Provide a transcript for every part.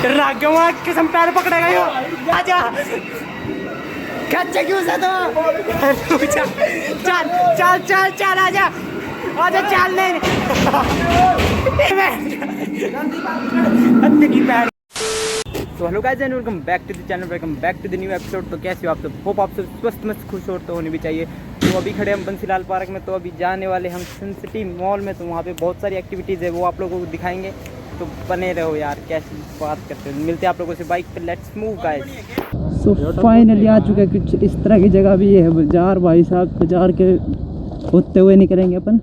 राग गया वहाँ किस्म पैर पकड़ेगा यो आजा कच्चे क्यों से तो चल चल चल चल चल आजा आजा चल नहीं तो hello guys and welcome back to the channel, welcome back to the new episode. तो कैसे हो आप सब? होप आप सब स्वस्थ मस्त खुश और तो होने भी चाहिए। तो अभी खड़े हम बंसीलाल पार्क में, तो अभी जाने वाले हम सन सिटी मॉल में। तो वहाँ पे बहुत सारी एक्टिविटीज़ है, वो आप लोगों को दिखाएंगे। तो बने रहो यार, कैसी बात करते हैं। मिलते हैं आप लोगों से बाइक पे, let's move guys. So finally आ चुके हैं कुछ इस तरह की जगह भी है बाजार। भाई साहब बाजार के होते हुए निकलेंगे अपन,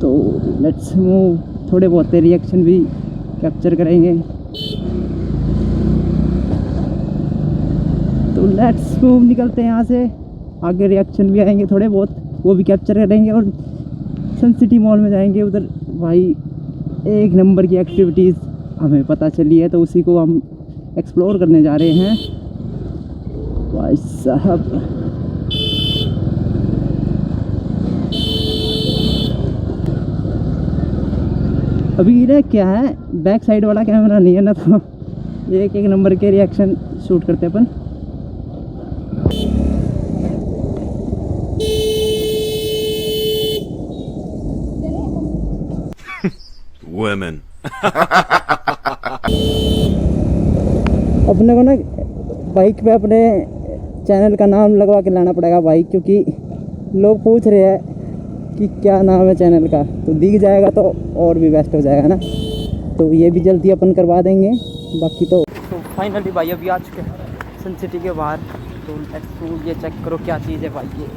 तो लेट्स मूव। थोड़े बहुत रिएक्शन भी कैप्चर करेंगे, तो लेट्स मूव। निकलते हैं यहाँ से, आगे रिएक्शन भी आएंगे थोड़े बहुत, वो भी कैप्चर करेंगे और सन सिटी मॉल में जाएंगे। उधर भाई एक नंबर की एक्टिविटीज़ हमें पता चली है, तो उसी को हम एक्सप्लोर करने जा रहे हैं भाई साहब। अभी ये क्या है, बैक साइड वाला कैमरा नहीं है ना, तो एक एक नंबर के रिएक्शन शूट करते अपन। Women. अपने को ना बाइक पे अपने चैनल का नाम लगवा के लाना पड़ेगा भाई, क्योंकि लोग पूछ रहे हैं कि क्या नाम है चैनल का। तो दिख जाएगा तो और भी बेस्ट हो जाएगा ना, तो ये भी जल्दी अपन करवा देंगे। बाकी तो फाइनली भाई अभी आ चुके हैं सन सिटी के बाहर। तो ये चेक करो क्या चीज़ है भाई। ये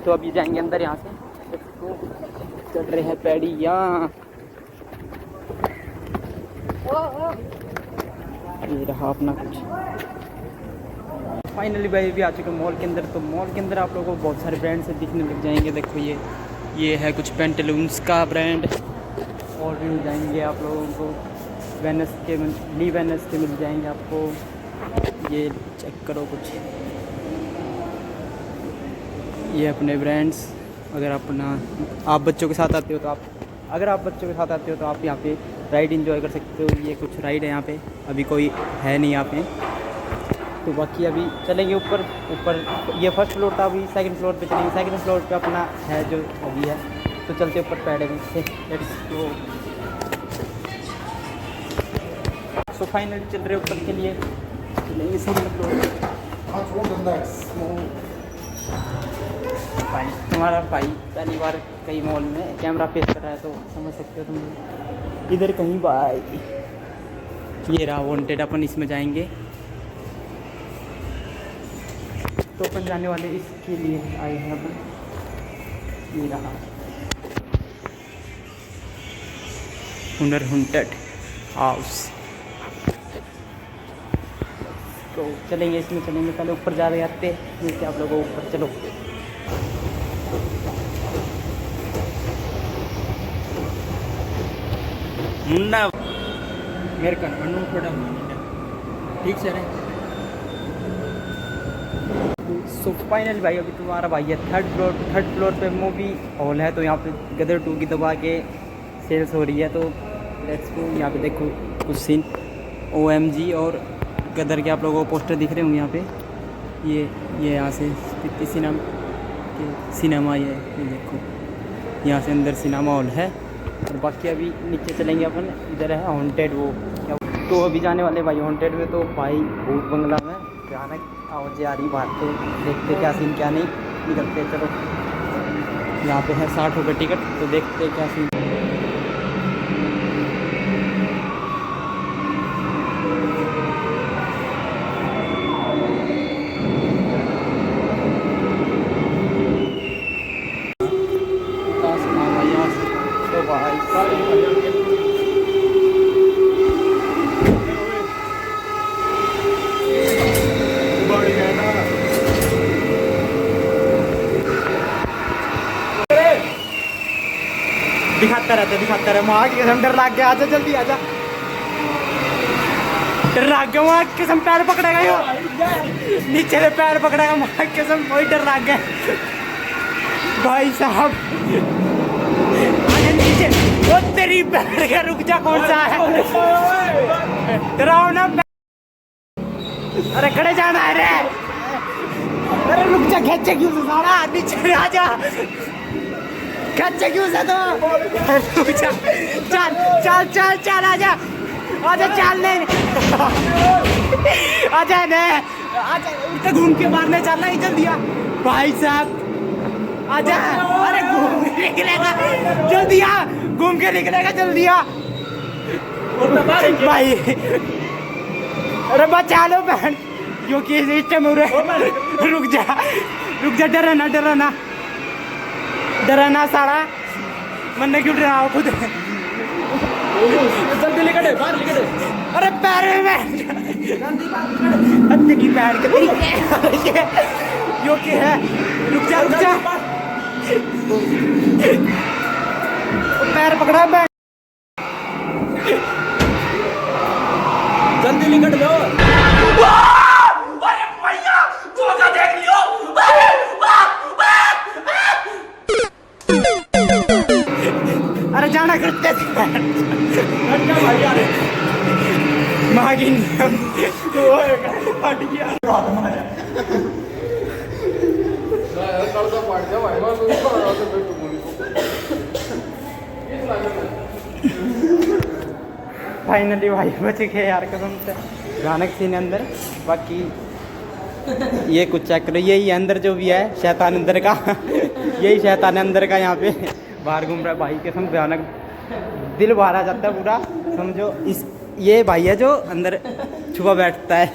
तो अभी जाएंगे अंदर यहाँ से। चल रहे हैं पैड़ियाँ, ये रहा अपना कुछ। फाइनली भाई भी आ चुके मॉल के अंदर। तो मॉल के अंदर आप लोगों को बहुत सारे ब्रांड से दिखने लग जाएंगे। देखो ये है कुछ पेंटालून्स का ब्रांड, और भी मिल जाएंगे आप लोगों को। वेनस के मिल जाएंगे आपको। ये चेक करो कुछ, ये अपने ब्रांड्स। अगर आप बच्चों के साथ आते हो तो आप यहाँ पे राइड एंजॉय कर सकते हो। ये कुछ राइड है यहाँ पे, अभी कोई है नहीं यहाँ पे। तो बाकी अभी चलेंगे ऊपर। ये फर्स्ट फ्लोर था, अभी सेकंड फ्लोर पे चलेंगे। सेकंड फ्लोर पे अपना है जो अभी है, तो चलते ऊपर पैडे में से। Let's go. सो फाइनली चल रहे ऊपर के लिए, चलेंगे सेकंड फ्लोर। भाई तुम्हारा भाई पहली बार कई मॉल में कैमरा पेश कर रहा है, तो समझ सकते हो तुम। इधर कहीं भाई ये रहा वांटेड, अपन इसमें जाएंगे। तो अपन जाने वाले इसके लिए आए हैं अपन। ये रहा हुनर हंटेड हाउस। तो चलेंगे इसमें, चलेंगे पहले ऊपर जा रहे आते मिलते आप लोगों को ऊपर। चलो मुन्ना मेरे का थोड़ा ठीक से रहे। सो फाइनल भाई अभी तुम्हारा भाई है थर्ड फ्लोर पे मूवी हॉल है। तो यहाँ पे गदर 2 की दबा के सेल्स हो रही है। तो लेट्स गो। यहाँ पे देखो कुछ सीन OMG और गदर के आप लोगों को पोस्टर दिख रहे होंगे यहाँ पे। ये यहाँ से स्पीति सिनेमा ये देखो, यहाँ से अंदर सिनेमा हॉल है। और बाकी अभी नीचे चलेंगे अपन, इधर है हॉन्टेड वो क्या। तो अभी जाने वाले भाई हॉन्टेड में। तो भाई भूत बंगला में भयानक आवाज़ आ रही बाहर, तो देखते क्या सीन क्या नहीं। निकलते चलो, यहाँ पे है 60 रुपये टिकट, तो देखते क्या सीन। दिखाता रहता वहाँ की कसम डर लग गया। आजा जल्दी आजा, डर लग गया वहाँ की कसम। पैर पकड़ेगा यो नीचे से, पैर पकड़ेगा वहाँ की कसम। वही डर लग गया। भाई साहब आगे नीचे वो तेरी बैठ के रुक जा कौन सा है डराओ ना अरे खड़े जाना है रे अरे रुक जा खींचे क्यों से सारा नीचे आ जा खींचे क्यों से तो रुक जा चल चल चल चल आजा आजा चल ले आजा ने आजा उल्टे घूम के मारने चलना ही जल्दी आ भाई साहब आजा अरे घूम के निकलेगा जल्दी आ घूम के निकलेगा जल्दी आ भाई अरे बचा लो बहन क्योंकि सिस्टम हो रहा है रुक जा डराना सारा मन क्यों डराओ खुद जल्दी निकले बाहर निकले अरे पैर में अंधे की पैर के क्योंकि है रुक जा पैर पकड़ा मैं जल्दी निकल लो अरे भैया धोखा देख लियो अरे जाना करते मागिन फट गया फाइनली भाई बच गए यार कसम से भयानक सीन अंदर बाकी ये कुछ चेक करो यही अंदर जो भी है शैतान अंदर का यही शैतान अंदर का यहाँ पे बाहर घूम रहा है भाई कसम भयानक दिल बाहर आ जाता है पूरा समझो इस ये भाई है जो अंदर छुपा बैठता है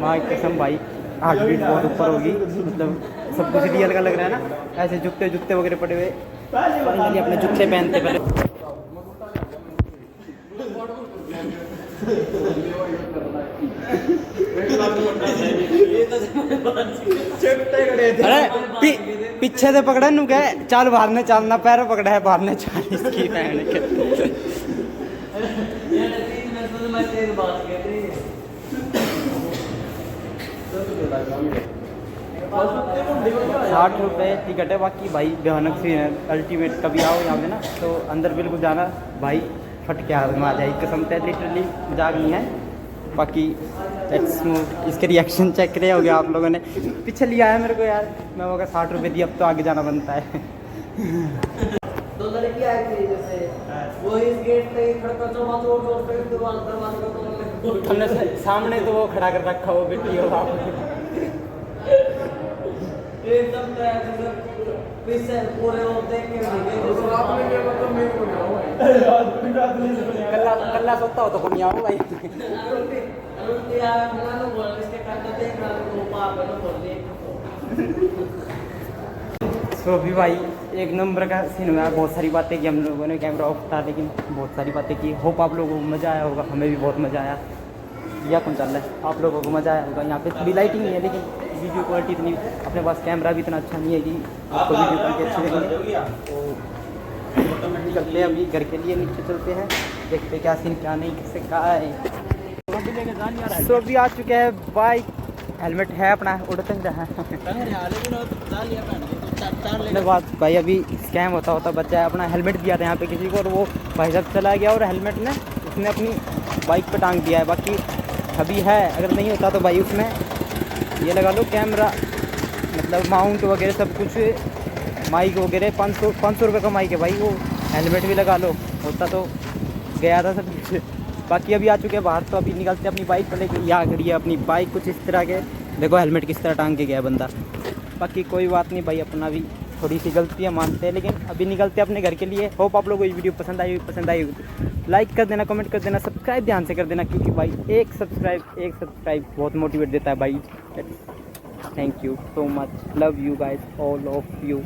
माँ कसम भाई हार्ट बीट बहुत ऊपर होगी मतलब सब कुछ रियल का लग रहा है ना ऐसे जूते वगैरह पड़े हुए फाइनली अपने जूते पहनते पहले अरे पीछे से पकड़ा नू क्या चाल बाहर ने चालना पैर पकड़ा है बाहर ने चाल इसकी पहन के 60 रुपये टिकट है। बाकी भाई भयानक सीन है, अल्टीमेट कभी आओ यहाँ पे ना तो अंदर बिल्कुल जाना भाई फट के हाथ में आ जाए, कसम से लिटरली मजाक नहीं है। बाकी लेट्स मूव, इसके रिएक्शन चेक करे हो गया आप लोगों ने। पीछे लिया है मेरे को यार, मैं वो 60 रुपये दिए, अब तो आगे जाना बनता है। दो लड़की आई थी जैसे वो इस गेट पे खड़का चौमा तोड़ तोड़ के दरवाजा को हमने सामने तो वो खड़ा कर रखा वो बेटी हो एकदम पीछे पूरे वो देख के कल्ला सोता हो तो कम आओ भाई। तो भी भाई एक नंबर का सीन हुआ, बहुत सारी बातें की हम लोगों ने, कैमरा ऑफ था लेकिन बहुत सारी बातें की। होप आप लोगों को मज़ा आया होगा, हमें भी बहुत मज़ा आया। या कौन चल रहा है, आप लोगों को मज़ा आया होगा। यहाँ पे थोड़ी लाइटिंग नहीं है लेकिन वीडियो क्वालिटी इतनी, अपने पास कैमरा भी इतना अच्छा नहीं है कि आपको वीडियो क्वालिटी अच्छी लगेगी। तो निकलते हैं अभी घर के लिए, नीचे चलते हैं, देखते क्या सीन क्या नहीं, किससे कहा है। तो अभी आ चुके हैं बाइक, हेलमेट है अपना, उड़ते ही रहा बात भाई। अभी स्कैम होता बच्चा है, अपना हेलमेट दिया था यहाँ पे किसी को और वो भाई साहब चला गया और हेलमेट ने उसने अपनी बाइक पे टांग दिया है। बाकी अभी है, अगर नहीं होता तो भाई उसमें ये लगा लो कैमरा, मतलब माउंट वगैरह सब कुछ, माइक वगैरह 500 रुपये का माइक है भाई, वो हेलमेट भी लगा लो, होता तो गया था सब कुछ। बाकी अभी आ चुके हैं बाहर, तो अभी निकलते हैं अपनी बाइक पर लेके। यहाँ खड़ी है अपनी बाइक कुछ इस तरह के, देखो हेलमेट किस तरह टांग के गया बंदा। बाकी कोई बात नहीं भाई, अपना भी थोड़ी सी गलतियाँ मानते हैं, लेकिन अभी निकलते हैं अपने घर के लिए। होप आप लोगों को ये वीडियो पसंद आई लाइक कर देना, कमेंट कर देना, सब्सक्राइब ध्यान से कर देना, क्योंकि भाई एक सब्सक्राइब बहुत मोटिवेट देता है भाई। Thank you so much, love you guys all of you.